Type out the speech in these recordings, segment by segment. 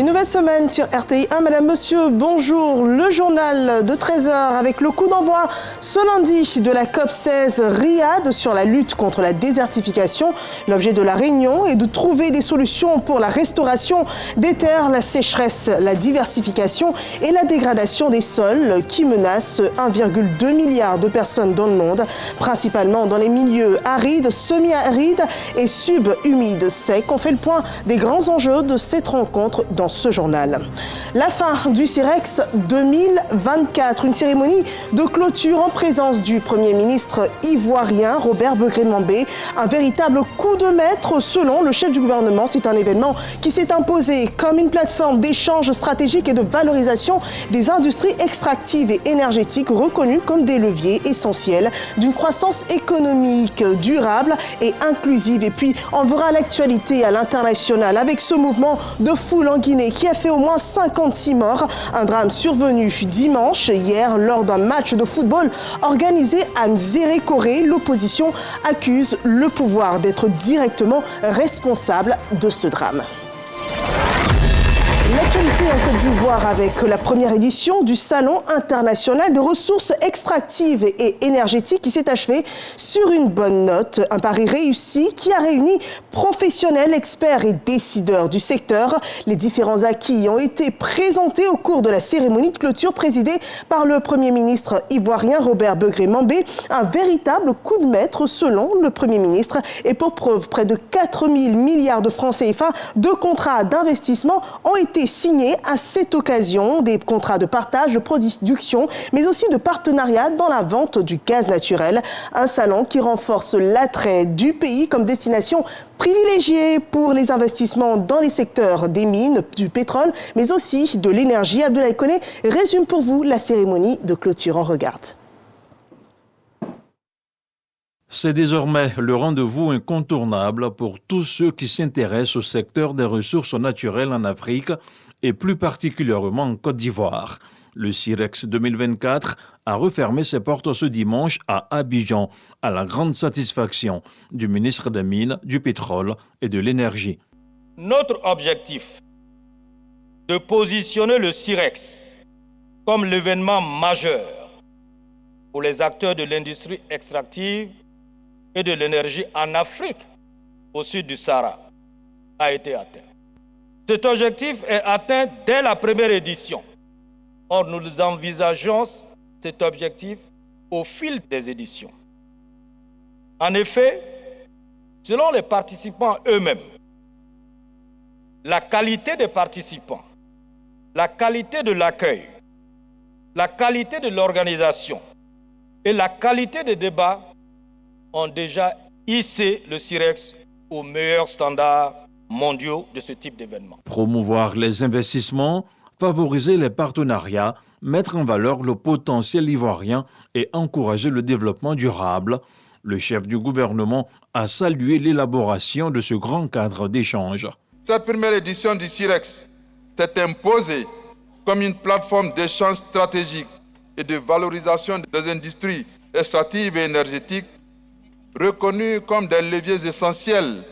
Une nouvelle semaine sur RTI 1. Madame, monsieur, bonjour. Le journal de 13h avec le coup d'envoi ce lundi de la COP16 Riyad sur la lutte contre la désertification. L'objet de la réunion est de trouver des solutions pour la restauration des terres, la sécheresse, la diversification et la dégradation des sols qui menacent 1,2 milliard de personnes dans le monde, principalement dans les milieux arides, semi-arides et subhumides secs. On fait le point des grands enjeux de cette rencontre dans ce journal. La fin du CIREX 2024, une cérémonie de clôture en présence du Premier ministre ivoirien Robert Begré-Mambé. Un véritable coup de maître selon le chef du gouvernement. C'est un événement qui s'est imposé comme une plateforme d'échange stratégique et de valorisation des industries extractives et énergétiques reconnues comme des leviers essentiels d'une croissance économique durable et inclusive. Et puis, on verra l'actualité à l'international avec ce mouvement de foule en Guinée qui a fait au moins 56 morts. Un drame survenu dimanche, hier, lors d'un match de football organisé à Nzérékoré. L'opposition accuse le pouvoir d'être directement responsable de ce drame. L'actualité en Côte d'Ivoire avec la première édition du Salon international de ressources extractives et énergétiques qui s'est achevé sur une bonne note. Un pari réussi qui a réuni professionnels, experts et décideurs du secteur. Les différents acquis ont été présentés au cours de la cérémonie de clôture présidée par le Premier ministre ivoirien Robert Begré-Mambé. Un véritable coup de maître selon le Premier ministre. Et pour preuve, près de 4 000 milliards de francs CFA de contrats d'investissement ont été signés à cette occasion, des contrats de partage, de production, mais aussi de partenariat dans la vente du gaz naturel. Un salon qui renforce l'attrait du pays comme destination privilégiée pour les investissements dans les secteurs des mines, du pétrole, mais aussi de l'énergie. Abdoulaye Koné résume pour vous la cérémonie de clôture. On regarde. C'est désormais le rendez-vous incontournable pour tous ceux qui s'intéressent au secteur des ressources naturelles en Afrique et plus particulièrement en Côte d'Ivoire. Le CIREX 2024 a refermé ses portes ce dimanche à Abidjan, à la grande satisfaction du ministre des Mines, du Pétrole et de l'Énergie. Notre objectif, de positionner le CIREX comme l'événement majeur pour les acteurs de l'industrie extractive et de l'énergie en Afrique, au sud du Sahara, a été atteint. Cet objectif est atteint dès la première édition. Or, nous envisageons cet objectif au fil des éditions. En effet, selon les participants eux-mêmes, la qualité des participants, la qualité de l'accueil, la qualité de l'organisation et la qualité des débats ont déjà hissé le CIREX aux meilleurs standards mondiaux de ce type d'événement. Promouvoir les investissements, favoriser les partenariats, mettre en valeur le potentiel ivoirien et encourager le développement durable. Le chef du gouvernement a salué l'élaboration de ce grand cadre d'échange. Cette première édition du CIREX s'est imposée comme une plateforme d'échange stratégique et de valorisation des industries extractives et énergétiques reconnus comme des leviers essentiels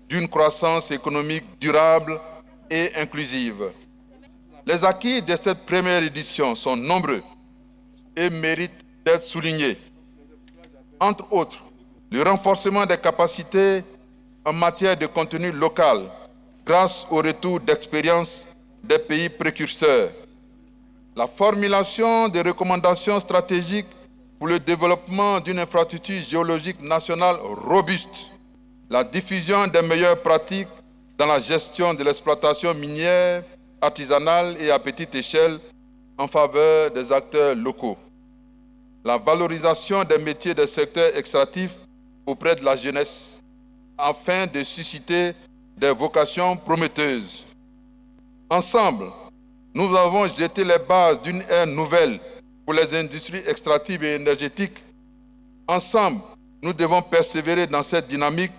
d'une croissance économique durable et inclusive. Les acquis de cette première édition sont nombreux et méritent d'être soulignés. Entre autres, le renforcement des capacités en matière de contenu local grâce au retour d'expérience des pays précurseurs, la formulation des recommandations stratégiques pour le développement d'une infrastructure géologique nationale robuste, la diffusion des meilleures pratiques dans la gestion de l'exploitation minière, artisanale et à petite échelle en faveur des acteurs locaux, la valorisation des métiers des secteurs extractifs auprès de la jeunesse, afin de susciter des vocations prometteuses. Ensemble, nous avons jeté les bases d'une ère nouvelle pour les industries extractives et énergétiques. Ensemble, nous devons persévérer dans cette dynamique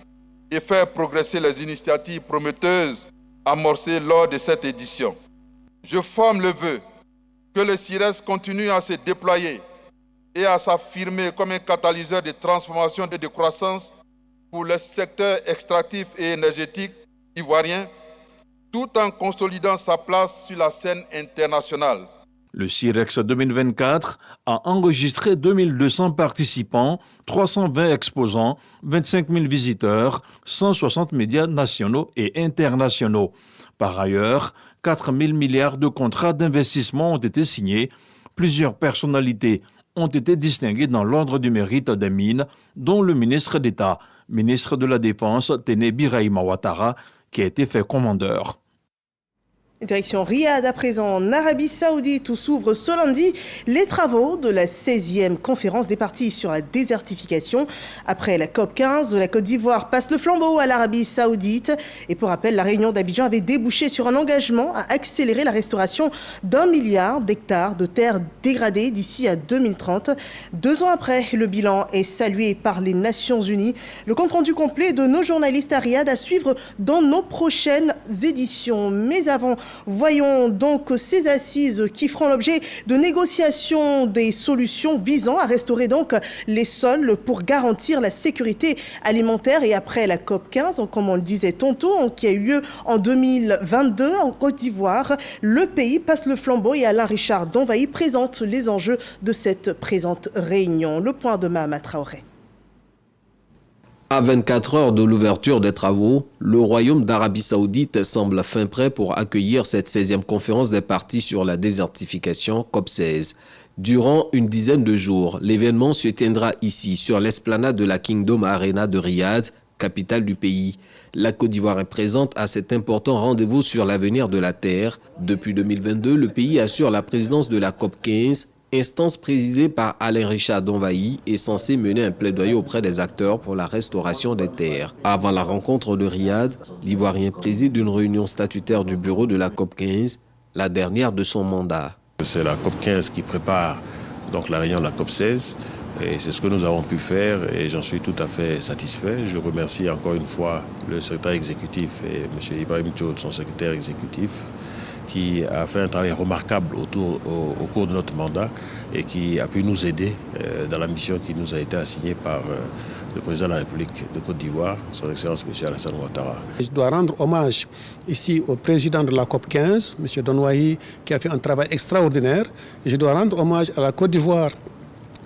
et faire progresser les initiatives prometteuses amorcées lors de cette édition. Je forme le vœu que le CIREX continue à se déployer et à s'affirmer comme un catalyseur de transformation et de croissance pour le secteur extractif et énergétique ivoirien, tout en consolidant sa place sur la scène internationale. Le CIREX 2024 a enregistré 2200 participants, 320 exposants, 25 000 visiteurs, 160 médias nationaux et internationaux. Par ailleurs, 4 000 milliards de contrats d'investissement ont été signés. Plusieurs personnalités ont été distinguées dans l'ordre du mérite des mines, dont le ministre d'État, ministre de la Défense, Téné Birahima Ouattara, qui a été fait commandeur. Direction Riyad à présent, en Arabie Saoudite, où s'ouvrent ce lundi les travaux de la 16e conférence des parties sur la désertification. Après la COP15, la Côte d'Ivoire passe le flambeau à l'Arabie Saoudite. Et pour rappel, la réunion d'Abidjan avait débouché sur un engagement à accélérer la restauration d'1 milliard d'hectares de terres dégradées d'ici à 2030. 2 ans après, le bilan est salué par les Nations Unies. Le compte-rendu complet de nos journalistes à Riyad à suivre dans nos prochaines éditions. Mais avant, voyons donc ces assises qui feront l'objet de négociations des solutions visant à restaurer donc les sols pour garantir la sécurité alimentaire. Et après la COP15, comme on le disait tantôt, qui a eu lieu en 2022 en Côte d'Ivoire, le pays passe le flambeau et Alain Richard Donvaï présente les enjeux de cette présente réunion. Le point de Mahama Traoré. À 24 heures de l'ouverture des travaux, le Royaume d'Arabie Saoudite semble fin prêt pour accueillir cette 16e conférence des parties sur la désertification COP16. Durant une dizaine de jours, l'événement se tiendra ici, sur l'esplanade de la Kingdom Arena de Riyad, capitale du pays. La Côte d'Ivoire est présente à cet important rendez-vous sur l'avenir de la Terre. Depuis 2022, le pays assure la présidence de la COP15, instance présidée par Alain Richard Donvaï est censée mener un plaidoyer auprès des acteurs pour la restauration des terres. Avant la rencontre de Riyad, l'Ivoirien préside une réunion statutaire du bureau de la COP15, la dernière de son mandat. C'est la COP15 qui prépare donc la réunion de la COP16 et c'est ce que nous avons pu faire et j'en suis tout à fait satisfait. Je remercie encore une fois le secrétaire exécutif et M. Ibrahim Tchod, son secrétaire exécutif, qui a fait un travail remarquable au cours de notre mandat et qui a pu nous aider dans la mission qui nous a été assignée par le président de la République de Côte d'Ivoire, son Excellence M. Alassane Ouattara. Je dois rendre hommage ici au président de la COP15, M. Donvaï, qui a fait un travail extraordinaire. Et je dois rendre hommage à la Côte d'Ivoire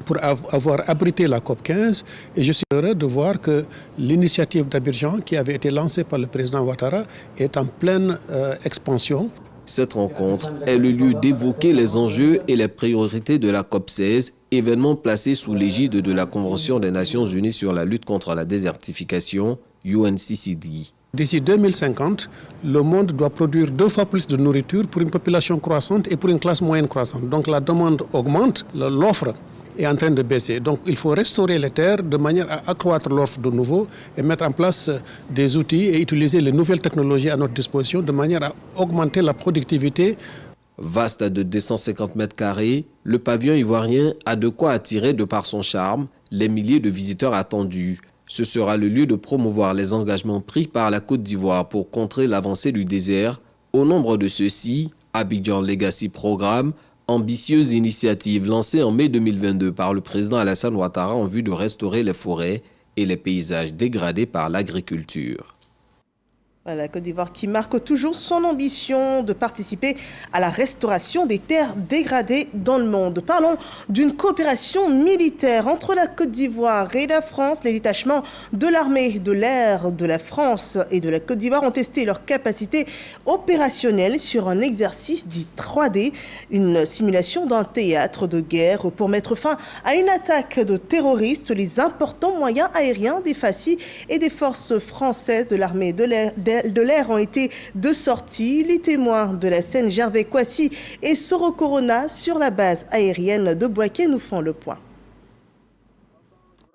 pour avoir abrité la COP15. Et je suis heureux de voir que l'initiative d'Abidjan, qui avait été lancée par le président Ouattara, est en pleine expansion. Cette rencontre est le lieu d'évoquer les enjeux et les priorités de la COP16, événement placé sous l'égide de la Convention des Nations Unies sur la lutte contre la désertification, UNCCD. D'ici 2050, le monde doit produire 2 fois plus de nourriture pour une population croissante et pour une classe moyenne croissante. Donc la demande augmente, l'offre est en train de baisser. Donc il faut restaurer les terres de manière à accroître l'offre de nouveau et mettre en place des outils et utiliser les nouvelles technologies à notre disposition de manière à augmenter la productivité. Vaste de 250 mètres carrés, le pavillon ivoirien a de quoi attirer de par son charme les milliers de visiteurs attendus. Ce sera le lieu de promouvoir les engagements pris par la Côte d'Ivoire pour contrer l'avancée du désert. Au nombre de ceux-ci, Abidjan Legacy Programme, ambitieuse initiative lancée en mai 2022 par le président Alassane Ouattara en vue de restaurer les forêts et les paysages dégradés par l'agriculture. La Côte d'Ivoire qui marque toujours son ambition de participer à la restauration des terres dégradées dans le monde. Parlons d'une coopération militaire entre la Côte d'Ivoire et la France. Les détachements de l'armée de l'air de la France et de la Côte d'Ivoire ont testé leur capacité opérationnelle sur un exercice dit 3D, une simulation d'un théâtre de guerre pour mettre fin à une attaque de terroristes. Les importants moyens aériens des FACI et des forces françaises de l'armée de l'air ont été de sortie. Les témoins de la scène Gervais Kouassi et Soro Corona sur la base aérienne de Bouaké nous font le point.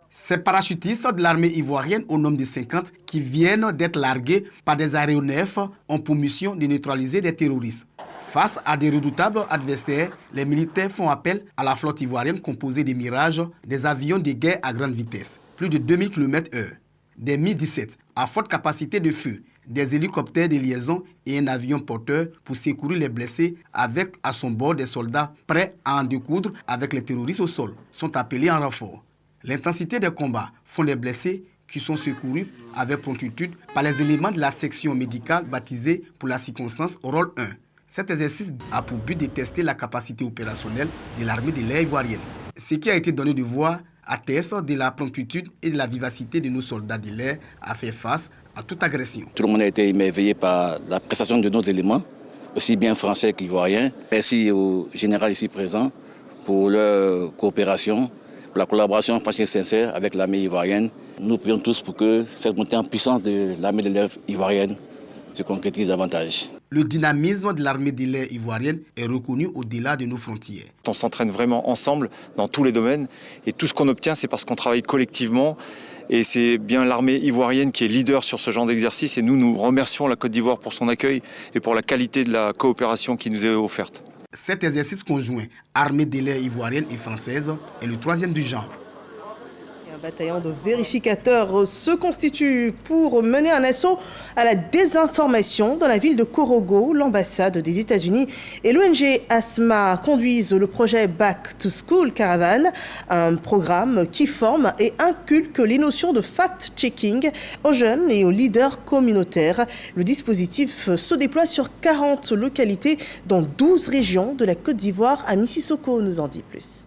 Ces parachutistes de l'armée ivoirienne au nombre de 50 qui viennent d'être largués par des aéronefs ont pour mission de neutraliser des terroristes. Face à des redoutables adversaires, les militaires font appel à la flotte ivoirienne composée des Mirages, des avions de guerre à grande vitesse, plus de 2000 km/h, des Mi-17 à forte capacité de feu, des hélicoptères de liaison et un avion porteur pour secourir les blessés avec à son bord des soldats prêts à en découdre avec les terroristes au sol, sont appelés en renfort. L'intensité des combats font les blessés qui sont secourus avec promptitude par les éléments de la section médicale baptisée pour la circonstance rôle 1. Cet exercice a pour but de tester la capacité opérationnelle de l'armée de l'air ivoirienne. Ce qui a été donné de voir atteste de la promptitude et de la vivacité de nos soldats de l'air à faire face à toute agression. Tout le monde a été émerveillé par la prestation de nos éléments, aussi bien français qu'ivoiriens. Merci au général ici présent pour leur coopération, pour la collaboration franche et sincère avec l'armée ivoirienne. Nous prions tous pour que cette montée en puissance de l'armée de l'air ivoirienne se concrétise davantage. Le dynamisme de l'armée de l'air ivoirienne est reconnu au-delà de nos frontières. On s'entraîne vraiment ensemble dans tous les domaines et tout ce qu'on obtient, c'est parce qu'on travaille collectivement. Et c'est bien l'armée ivoirienne qui est leader sur ce genre d'exercice. Et nous remercions la Côte d'Ivoire pour son accueil et pour la qualité de la coopération qui nous est offerte. Cet exercice conjoint armée de l'air ivoirienne et française est le 3e du genre. Un bataillon de vérificateurs se constitue pour mener un assaut à la désinformation dans la ville de Korogo. L'ambassade des États-Unis et l'ONG ASMA conduisent le projet Back to School Caravan, un programme qui forme et inculque les notions de fact-checking aux jeunes et aux leaders communautaires. Le dispositif se déploie sur 40 localités dans 12 régions de la Côte d'Ivoire. Amy Sissoko nous en dit plus.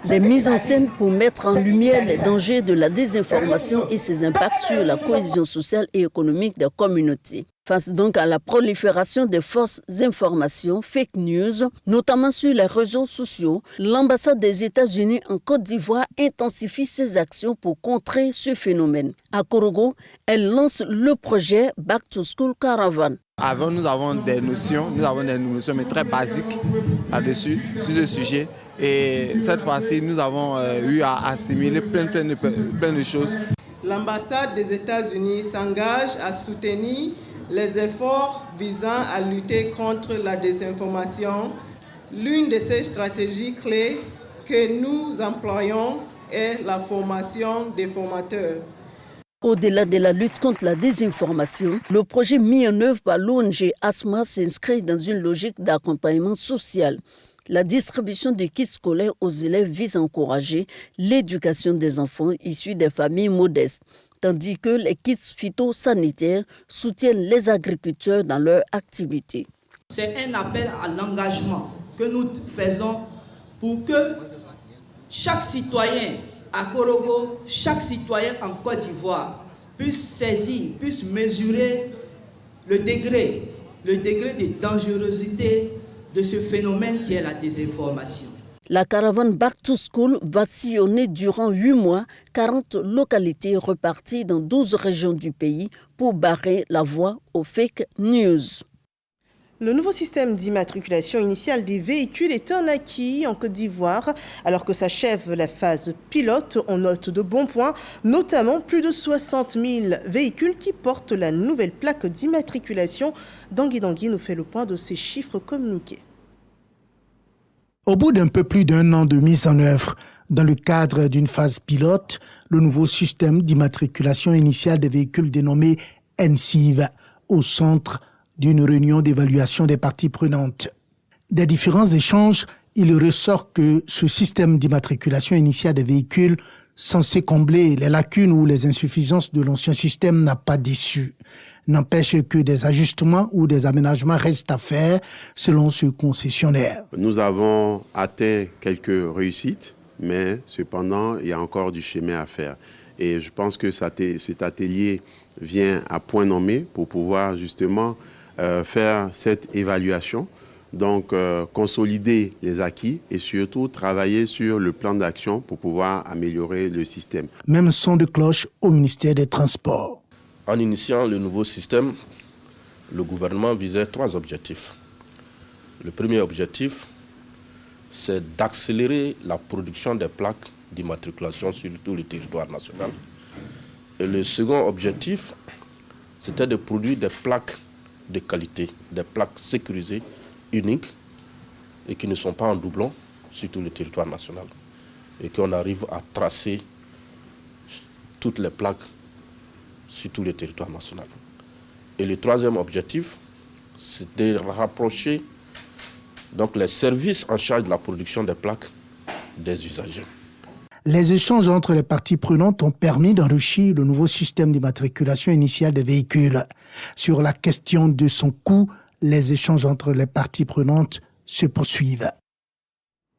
Des mises en scène pour mettre en lumière les dangers de la désinformation et ses impacts sur la cohésion sociale et économique des communautés. Face donc à la prolifération des fausses informations, fake news, notamment sur les réseaux sociaux, l'ambassade des États-Unis en Côte d'Ivoire intensifie ses actions pour contrer ce phénomène. À Korogo, elle lance le projet Back to School Caravan. Avant, nous avons des notions mais très basiques là-dessus, sur ce sujet. Et cette fois-ci, nous avons eu à assimiler plein de choses. L'ambassade des États-Unis s'engage à soutenir les efforts visant à lutter contre la désinformation. L'une de ces stratégies clés que nous employons est la formation des formateurs. Au-delà de la lutte contre la désinformation, le projet mis en œuvre par l'ONG ASMA s'inscrit dans une logique d'accompagnement social. La distribution de kits scolaires aux élèves vise à encourager l'éducation des enfants issus des familles modestes, tandis que les kits phytosanitaires soutiennent les agriculteurs dans leur activité. C'est un appel à l'engagement que nous faisons pour que chaque citoyen à Korogo, chaque citoyen en Côte d'Ivoire puisse saisir, puisse mesurer le degré de dangerosité de ce phénomène qui est la désinformation. La caravane Back to School va sillonner durant 8 mois 40 localités reparties dans 12 régions du pays pour barrer la voie aux fake news. Le nouveau système d'immatriculation initiale des véhicules est un acquis en Côte d'Ivoire. Alors que s'achève la phase pilote, on note de bons points, notamment plus de 60 000 véhicules qui portent la nouvelle plaque d'immatriculation. Dangui Dangui nous fait le point de ces chiffres communiqués. Au bout d'un peu plus d'un an de mise en œuvre, dans le cadre d'une phase pilote, le nouveau système d'immatriculation initiale des véhicules dénommé NCIV au centre d'une réunion d'évaluation des parties prenantes. Des différents échanges, il ressort que ce système d'immatriculation initiale des véhicules, censé combler les lacunes ou les insuffisances de l'ancien système, n'a pas déçu. N'empêche que des ajustements ou des aménagements restent à faire selon ce concessionnaire. Nous avons atteint quelques réussites, mais cependant, il y a encore du chemin à faire. Et je pense que cet atelier vient à point nommé pour pouvoir justement faire cette évaluation, donc consolider les acquis et surtout travailler sur le plan d'action pour pouvoir améliorer le système. Même son de cloche au ministère des Transports. En initiant le nouveau système, le gouvernement visait 3 objectifs. Le premier objectif, c'est d'accélérer la production des plaques d'immatriculation sur tout le territoire national. Et le second objectif, c'était de produire des plaques de qualité, des plaques sécurisées, uniques, et qui ne sont pas en doublon sur tout le territoire national. Et qu'on arrive à tracer toutes les plaques sur tout le territoire national. Et le troisième objectif, c'est de rapprocher donc les services en charge de la production des plaques des usagers. Les échanges entre les parties prenantes ont permis d'enrichir le nouveau système d'immatriculation initiale des véhicules. Sur la question de son coût, les échanges entre les parties prenantes se poursuivent.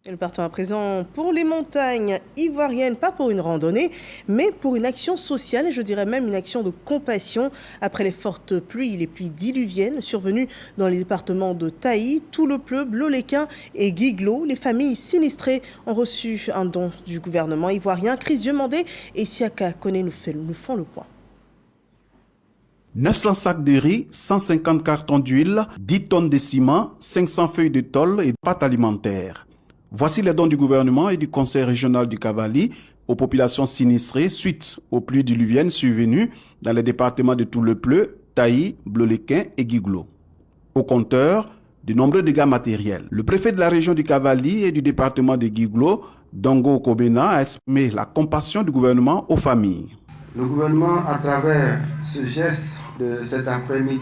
Et nous partons à présent pour les montagnes ivoiriennes, pas pour une randonnée, mais pour une action sociale, et je dirais même une action de compassion. Après les fortes pluies, les pluies diluviennes survenues dans les départements de Taï, Touloupleu, Bloléquin et Guiglo, les familles sinistrées ont reçu un don du gouvernement ivoirien. Chris Diomandé et Siaka Kone nous font le point. 900 sacs de riz, 150 cartons d'huile, 10 tonnes de ciment, 500 feuilles de tôle et pâtes alimentaires. Voici les dons du gouvernement et du conseil régional du Cavali aux populations sinistrées suite aux pluies diluviennes survenues dans les départements de Touloupleu, Taï, Bloléquin et Guiglo. Au compteur, de nombreux dégâts matériels. Le préfet de la région du Cavali et du département de Guiglo, Dongo Kobena, a exprimé la compassion du gouvernement aux familles. Le gouvernement, à travers ce geste de cet après-midi,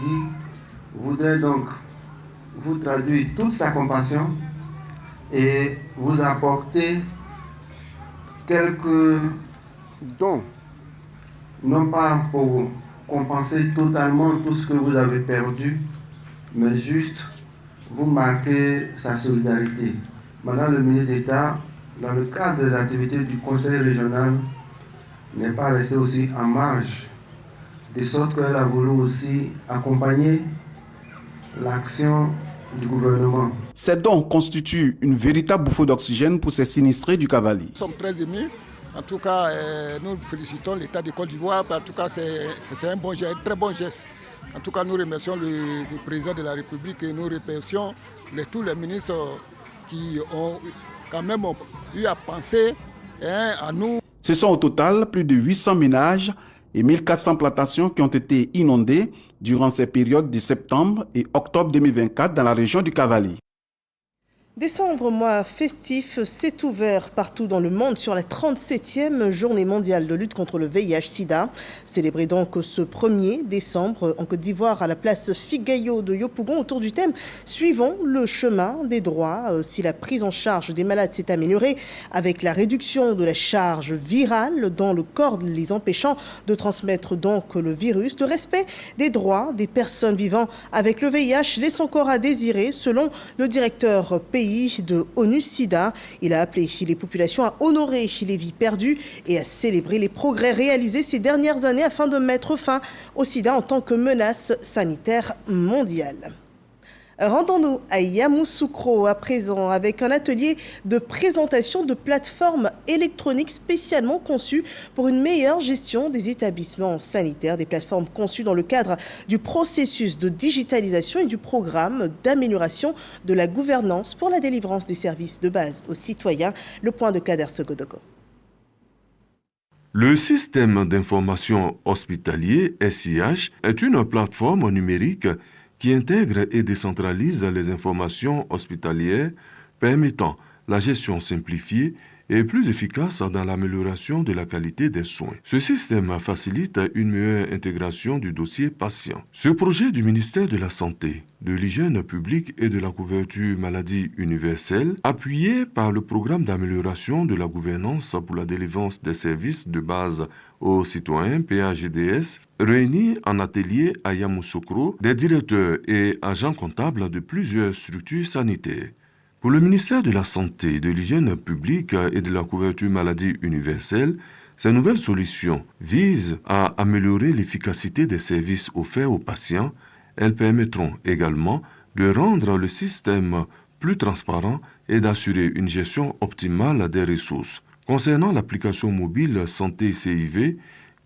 voudrait donc vous traduire toute sa compassion et vous apporter quelques dons, non pas pour compenser totalement tout ce que vous avez perdu, mais juste vous marquer sa solidarité. Madame le ministre d'État, dans le cadre des activités du Conseil régional, n'est pas restée aussi en marge, de sorte qu'elle a voulu aussi accompagner l'action du gouvernement. Ces dons constituent une véritable bouffée d'oxygène pour ces sinistrés du Cavali. Nous sommes très émus. En tout cas, nous félicitons l'État de Côte d'Ivoire. En tout cas, c'est un bon geste, un très bon geste. En tout cas, nous remercions le président de la République et nous remercions tous les ministres qui ont quand même eu à penser à nous. Ce sont au total plus de 800 ménages et 1400 plantations qui ont été inondées durant ces périodes de septembre et octobre 2024 dans la région du Cavali. Décembre, mois festif, s'est ouvert partout dans le monde sur la 37e journée mondiale de lutte contre le VIH-Sida. Célébrée donc ce 1er décembre en Côte d'Ivoire à la place Figayo de Yopougon autour du thème « Suivons le chemin des droits ». Si la prise en charge des malades s'est améliorée avec la réduction de la charge virale dans le corps les empêchant de transmettre donc le virus, le respect des droits des personnes vivant avec le VIH laisse encore à désirer selon le directeur pays de ONU-SIDA. Il a appelé les populations à honorer les vies perdues et à célébrer les progrès réalisés ces dernières années afin de mettre fin au sida en tant que menace sanitaire mondiale. Rendons-nous à Yamoussoukro à présent avec un atelier de présentation de plateformes électroniques spécialement conçues pour une meilleure gestion des établissements sanitaires, des plateformes conçues dans le cadre du processus de digitalisation et du programme d'amélioration de la gouvernance pour la délivrance des services de base aux citoyens. Le point de Kader Sogodogo. Le système d'information hospitalier, SIH, est une plateforme numérique qui intègre et décentralise les informations hospitalières, permettant la gestion simplifiée et plus efficace dans l'amélioration de la qualité des soins. Ce système facilite une meilleure intégration du dossier patient. Ce projet du ministère de la Santé, de l'Hygiène publique et de la couverture maladie universelle, appuyé par le programme d'amélioration de la gouvernance pour la délivrance des services de base aux citoyens, PAGDS, réunit en atelier à Yamoussoukro des directeurs et agents comptables de plusieurs structures sanitaires. Pour le ministère de la Santé, de l'Hygiène publique et de la couverture maladie universelle, ces nouvelles solutions visent à améliorer l'efficacité des services offerts aux patients. Elles permettront également de rendre le système plus transparent et d'assurer une gestion optimale des ressources. Concernant l'application mobile Santé CIV,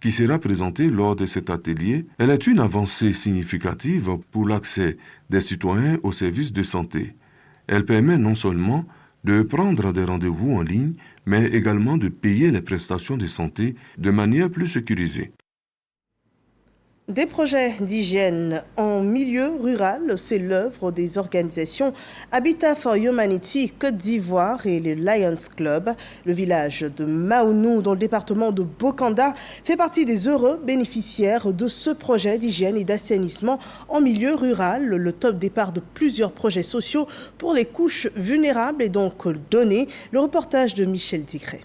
qui sera présentée lors de cet atelier, elle est une avancée significative pour l'accès des citoyens aux services de santé. Elle permet non seulement de prendre des rendez-vous en ligne, mais également de payer les prestations de santé de manière plus sécurisée. Des projets d'hygiène en milieu rural, c'est l'œuvre des organisations Habitat for Humanity Côte d'Ivoire et le Lions Club. Le village de Maounou, dans le département de Bokanda, fait partie des heureux bénéficiaires de ce projet d'hygiène et d'assainissement en milieu rural. Le top départ de plusieurs projets sociaux pour les couches vulnérables est donc donné. Le reportage de Michel Dicré.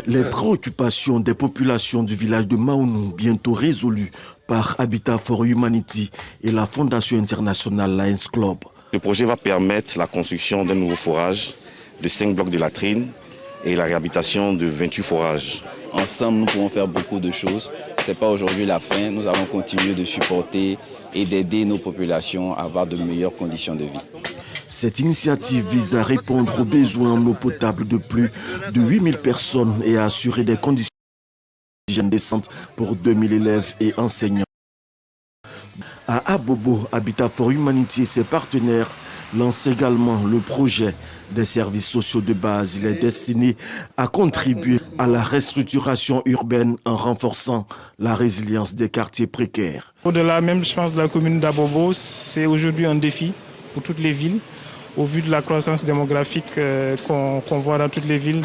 Les préoccupations des populations du village de Maounou, bientôt résolues par Habitat for Humanity et la Fondation internationale Lions Club. Le projet va permettre la construction d'un nouveau forage de 5 blocs de latrines et la réhabilitation de 28 forages. Ensemble, nous pouvons faire beaucoup de choses. Ce n'est pas aujourd'hui la fin. Nous allons continuer de supporter et d'aider nos populations à avoir de meilleures conditions de vie. Cette initiative vise à répondre aux besoins en eau potable de plus de 8000 personnes et à assurer des conditions d'hygiène décentes pour 2000 élèves et enseignants. À Abobo, Habitat for Humanity et ses partenaires lancent également le projet des services sociaux de base. Il est destiné à contribuer à la restructuration urbaine en renforçant la résilience des quartiers précaires. Au-delà même, je pense, de la commune d'Abobo, c'est aujourd'hui un défi pour toutes les villes, au vu de la croissance démographique qu'on voit dans toutes les villes,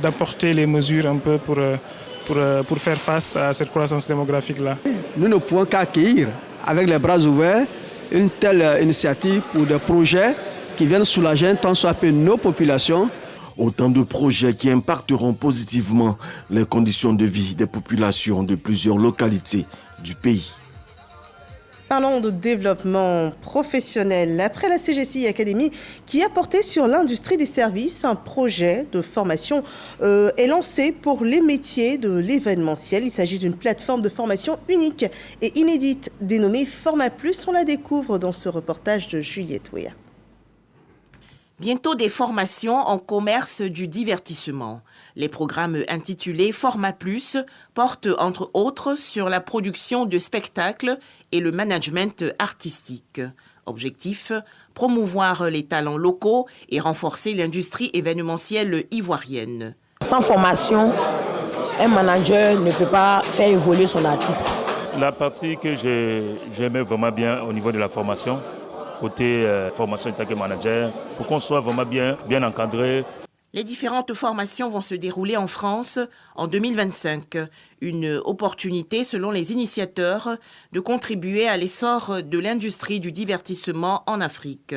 d'apporter les mesures un peu pour faire face à cette croissance démographique-là. Nous ne pouvons qu'accueillir avec les bras ouverts une telle initiative pour des projets qui viennent soulager tant soit peu nos populations. Autant de projets qui impacteront positivement les conditions de vie des populations de plusieurs localités du pays. Parlons de développement professionnel. Après la CGCI Academy qui a porté sur l'industrie des services, un projet de formation est lancé pour les métiers de l'événementiel. Il s'agit d'une plateforme de formation unique et inédite dénommée Format Plus. On la découvre dans ce reportage de Juliette Ouéa. Bientôt des formations en commerce du divertissement. Les programmes intitulés Format Plus portent entre autres sur la production de spectacles et le management artistique. Objectif, promouvoir les talents locaux et renforcer l'industrie événementielle ivoirienne. Sans formation, un manager ne peut pas faire évoluer son artiste. La partie que j'aimais vraiment bien au niveau de la formation, côté formation en tant que manager, pour qu'on soit vraiment bien encadré. Les différentes formations vont se dérouler en France en 2025. Une opportunité, selon les initiateurs, de contribuer à l'essor de l'industrie du divertissement en Afrique.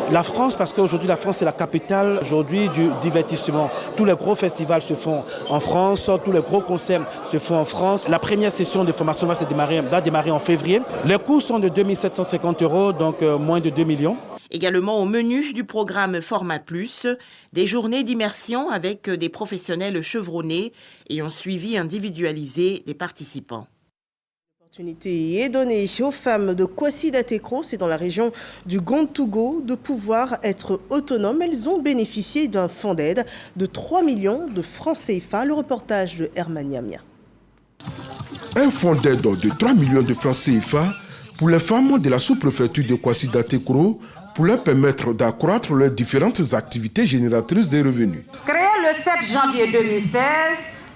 La France, parce qu'aujourd'hui la France c'est la capitale aujourd'hui du divertissement. Tous les gros festivals se font en France, tous les gros concerts se font en France. La première session de formation va démarrer en février. Les coûts sont de 2 750 €, donc moins de 2 millions. Également au menu du programme Format Plus, des journées d'immersion avec des professionnels chevronnés et un suivi individualisé des participants. L'opportunité est donnée aux femmes de Kwasi Datekro, c'est dans la région du Gontougo, de pouvoir être autonomes. Elles ont bénéficié d'un fonds d'aide de 3 millions de francs CFA. Le reportage de Herman Yamia. Un fonds d'aide de 3 millions de francs CFA pour les femmes de la sous-préfecture de Kwasi Datekro pour leur permettre d'accroître leurs différentes activités génératrices de revenus. Créé le 7 janvier 2016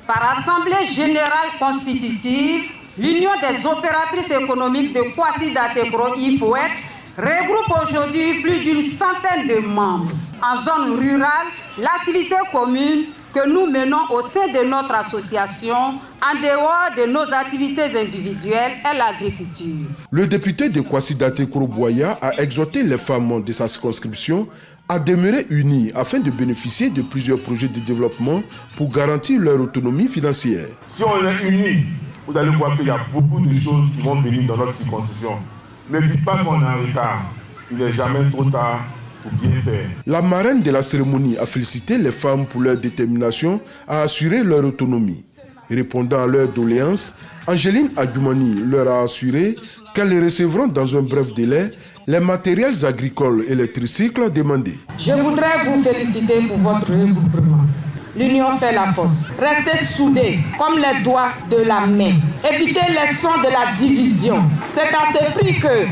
par Assemblée générale constitutive, l'Union des opératrices économiques de Kwasi Datekro IFOEC regroupe aujourd'hui plus d'une centaine de membres. En zone rurale, l'activité commune que nous menons au sein de notre association, en dehors de nos activités individuelles, est l'agriculture. Le député de Kwasi Datekro Boya a exhorté les femmes de sa circonscription à demeurer unies afin de bénéficier de plusieurs projets de développement pour garantir leur autonomie financière. Si on est unis, vous allez voir qu'il y a beaucoup de choses qui vont venir dans notre circonscription. Ne dites pas qu'on est en retard. Il n'est jamais trop tard. La marraine de la cérémonie a félicité les femmes pour leur détermination à assurer leur autonomie. Répondant à leurs doléances, Angéline Adjoumani leur a assuré qu'elles recevront dans un bref délai les matériels agricoles et les tricycles demandés. Je voudrais vous féliciter pour votre regroupement. L'union fait la force. Restez soudés comme les doigts de la main. Évitez les sons de la division. C'est à ce prix que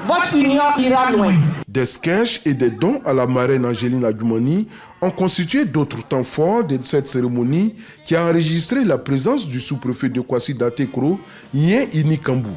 votre union ira loin. Des sketchs et des dons à la marraine Angéline Adjoumani ont constitué d'autres temps forts de cette cérémonie qui a enregistré la présence du sous-préfet de Kwasi Datekro, Yen Inikambou.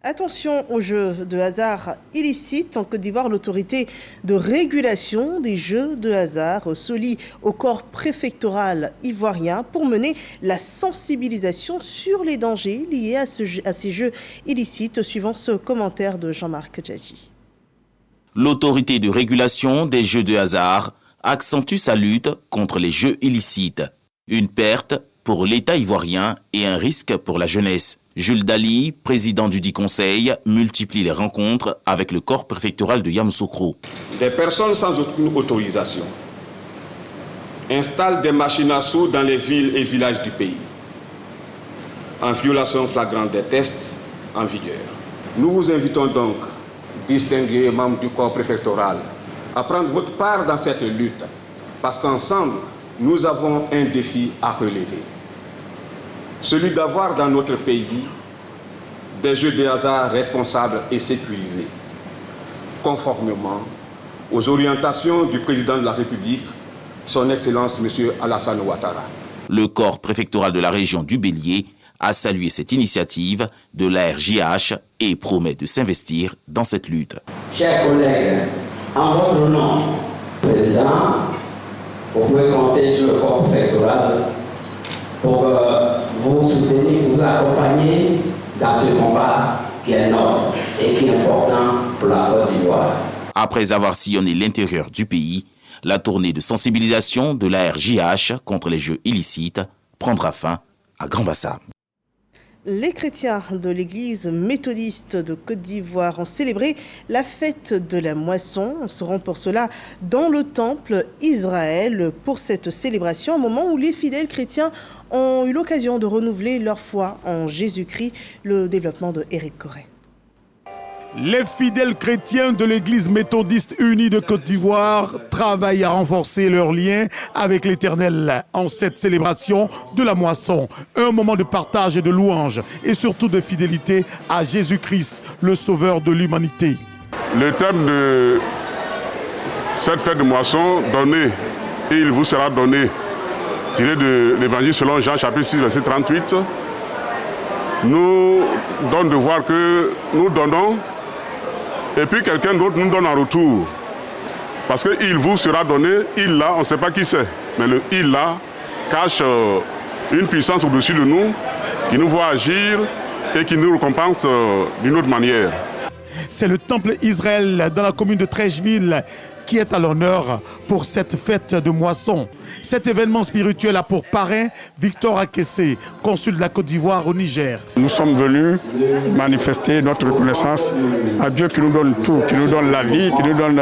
Attention aux jeux de hasard illicites. En Côte d'Ivoire, l'autorité de régulation des jeux de hasard se lie au corps préfectoral ivoirien pour mener la sensibilisation sur les dangers liés à ces jeux illicites, suivant ce commentaire de Jean-Marc Djadji. L'autorité de régulation des jeux de hasard accentue sa lutte contre les jeux illicites. Une perte pour l'État ivoirien et un risque pour la jeunesse. Jules Dali, président du dit conseil, multiplie les rencontres avec le corps préfectoral de Yamoussoukro. Des personnes sans aucune autorisation installent des machines à sous dans les villes et villages du pays, en violation flagrante des tests en vigueur. Nous vous invitons donc, distingués membres du corps préfectoral, à prendre votre part dans cette lutte, parce qu'ensemble, nous avons un défi à relever. Celui d'avoir dans notre pays des jeux de hasard responsables et sécurisés, conformément aux orientations du président de la République, son Excellence M. Alassane Ouattara. Le corps préfectoral de la région du Bélier a salué cette initiative de l'ARJH et promet de s'investir dans cette lutte. Chers collègues, en votre nom, Président, vous pouvez compter sur le corps préfectoral pour vous soutenir, vous accompagner dans ce combat qui est noble et qui est important pour la Côte d'Ivoire. Après avoir sillonné l'intérieur du pays, la tournée de sensibilisation de l'ARJH contre les jeux illicites prendra fin à Grand-Bassam. Les chrétiens de l'église méthodiste de Côte d'Ivoire ont célébré la fête de la moisson. On se rend pour cela dans le temple Israël pour cette célébration, au moment où les fidèles chrétiens ont eu l'occasion de renouveler leur foi en Jésus-Christ. Le développement de Éric Corré. Les fidèles chrétiens de l'église méthodiste unie de Côte d'Ivoire travaillent à renforcer leurs liens avec l'Éternel en cette célébration de la moisson. Un moment de partage et de louange et surtout de fidélité à Jésus-Christ, le sauveur de l'humanité. Le thème de cette fête de moisson, donné et il vous sera donné, tiré de l'évangile selon Jean chapitre 6 verset 38, nous donne de voir que nous donnons et puis quelqu'un d'autre nous donne en retour. Parce que il vous sera donné, il là, on ne sait pas qui c'est. Mais le il là cache une puissance au-dessus de nous, qui nous voit agir et qui nous récompense d'une autre manière. C'est le temple Israël dans la commune de Trècheville qui est à l'honneur pour cette fête de moisson. Cet événement spirituel a pour parrain Victor Akessé, consul de la Côte d'Ivoire au Niger. Nous sommes venus manifester notre reconnaissance à Dieu qui nous donne tout, qui nous donne la vie, qui nous donne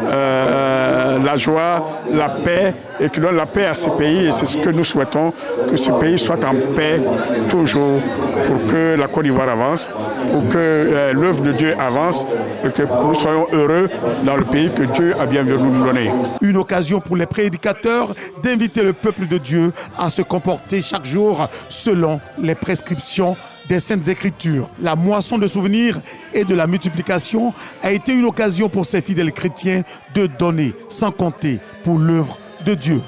la joie, la paix et qui donne la paix à ce pays. Et c'est ce que nous souhaitons, que ce pays soit en paix toujours pour que la Côte d'Ivoire avance, pour que l'œuvre de Dieu avance et que nous soyons heureux dans le pays que Dieu a bien voulu nous donner. Une occasion pour les prédicateurs d'inviter le peuple de Dieu à se comporter chaque jour selon les prescriptions des Saintes Écritures. La moisson de souvenirs et de la multiplication a été une occasion pour ces fidèles chrétiens de donner sans compter pour l'œuvre de Dieu.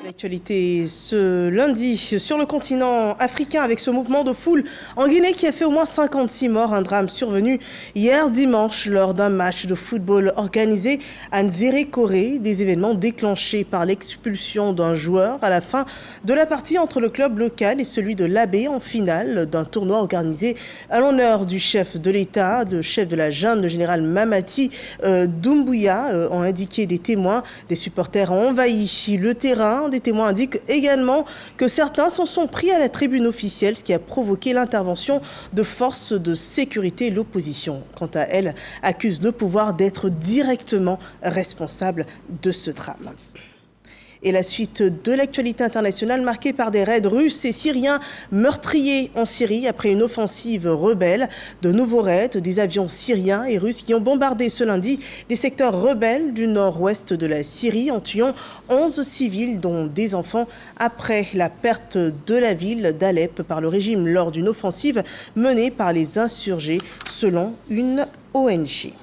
L'actualité ce lundi sur le continent africain avec ce mouvement de foule en Guinée qui a fait au moins 56 morts. Un drame survenu hier dimanche lors d'un match de football organisé à Nzérékoré. Des événements déclenchés par l'expulsion d'un joueur à la fin de la partie entre le club local et celui de l'Abbé en finale d'un tournoi organisé à l'honneur du chef de l'État. Le chef de la junte, le général Mamati Doumbouya, ont indiqué des témoins. Des supporters ont envahi le terrain. Des témoins indiquent également que certains s'en sont pris à la tribune officielle, ce qui a provoqué l'intervention de forces de sécurité. L'opposition, quant à elle, accuse le pouvoir d'être directement responsable de ce drame. Et la suite de l'actualité internationale marquée par des raids russes et syriens meurtriers en Syrie après une offensive rebelle. De nouveaux raids, des avions syriens et russes qui ont bombardé ce lundi des secteurs rebelles du nord-ouest de la Syrie en tuant 11 civils dont des enfants après la perte de la ville d'Alep par le régime lors d'une offensive menée par les insurgés selon une ONG.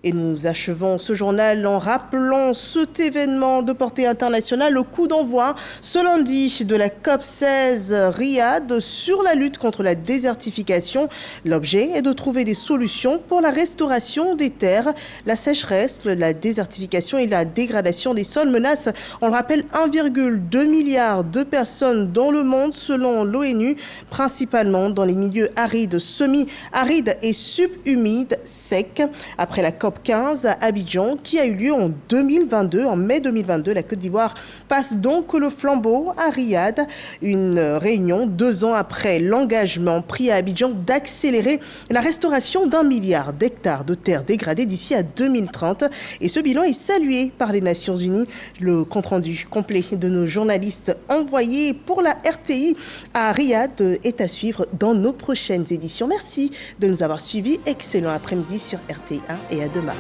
Et nous achevons ce journal en rappelant cet événement de portée internationale, le coup d'envoi ce lundi de la COP16 Riyad sur la lutte contre la désertification. L'objet est de trouver des solutions pour la restauration des terres. La sécheresse, la désertification et la dégradation des sols menacent, on le rappelle, 1,2 milliard de personnes dans le monde selon l'ONU, principalement dans les milieux arides, semi-arides et subhumides secs. Après la COP COP 15 à Abidjan qui a eu lieu en 2022. En mai 2022, la Côte d'Ivoire passe donc le flambeau à Riyad. Une réunion 2 ans après l'engagement pris à Abidjan d'accélérer la restauration d'1 milliard d'hectares de terres dégradées d'ici à 2030. Et ce bilan est salué par les Nations Unies. Le compte-rendu complet de nos journalistes envoyés pour la RTI à Riyad est à suivre dans nos prochaines éditions. Merci de nous avoir suivis. Excellent après-midi sur RTI 1 et à demain.